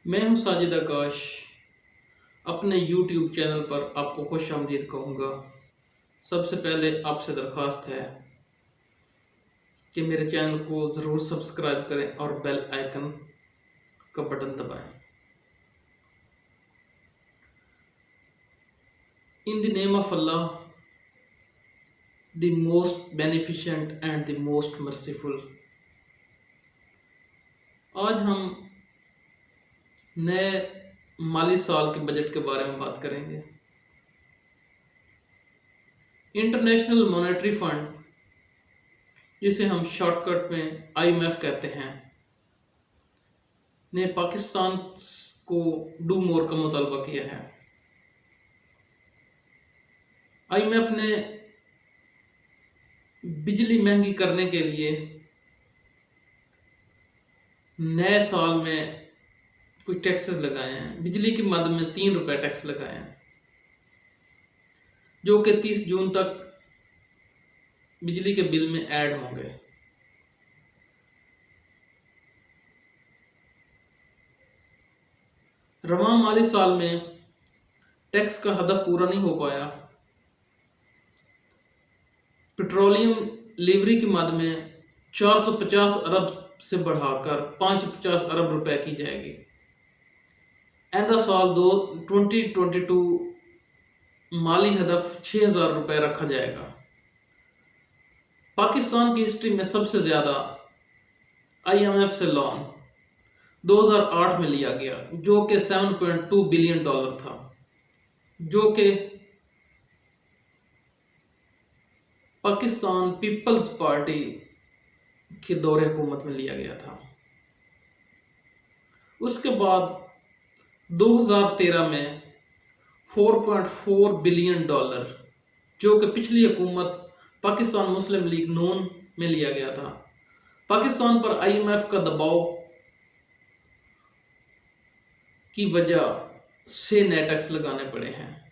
मैं हूं साजिद आकाश। अपने YouTube चैनल पर आपको खुश आमदीद कहूँगा। सबसे पहले आपसे दरख्वास्त है कि मेरे चैनल को ज़रूर सब्सक्राइब करें और बेल आइकन का बटन दबाएं। In the name of Allah, the most beneficent and the most merciful. आज हम नए माली साल के बजट के बारे में बात करेंगे। इंटरनेशनल मॉनेटरी फंड, जिसे हम शॉर्टकट में IMF कहते हैं, ने पाकिस्तान को डू मोर का मुतालबा किया है। IMF ने बिजली महंगी करने के लिए नए साल में कुछ टैक्सेस लगाए हैं। बिजली की मद में 3 रुपए टैक्स लगाए हैं, जो कि 30 जून तक बिजली के बिल में ऐड होंगे। रवां माली साल में टैक्स का हदफ पूरा नहीं हो पाया। पेट्रोलियम लीवरी की मद में 450 अरब से बढ़ाकर 550 अरब रुपए की जाएगी। आइंदा साल 2022 माली हदफ 6000 रुपए रखा जाएगा। पाकिस्तान की हिस्ट्री में सबसे ज़्यादा IMF से लोन 2008 में लिया गया, जो कि $7.2 बिलियन था, जो कि पाकिस्तान पीपल्स पार्टी के दौरे हुकूमत में लिया गया था। उसके बाद 2013 में $4.4 बिलियन, जो कि पिछली हुकूमत पाकिस्तान मुस्लिम लीग नून में लिया गया था। पाकिस्तान पर IMF का दबाव की वजह से नए टैक्स लगाने पड़े हैं।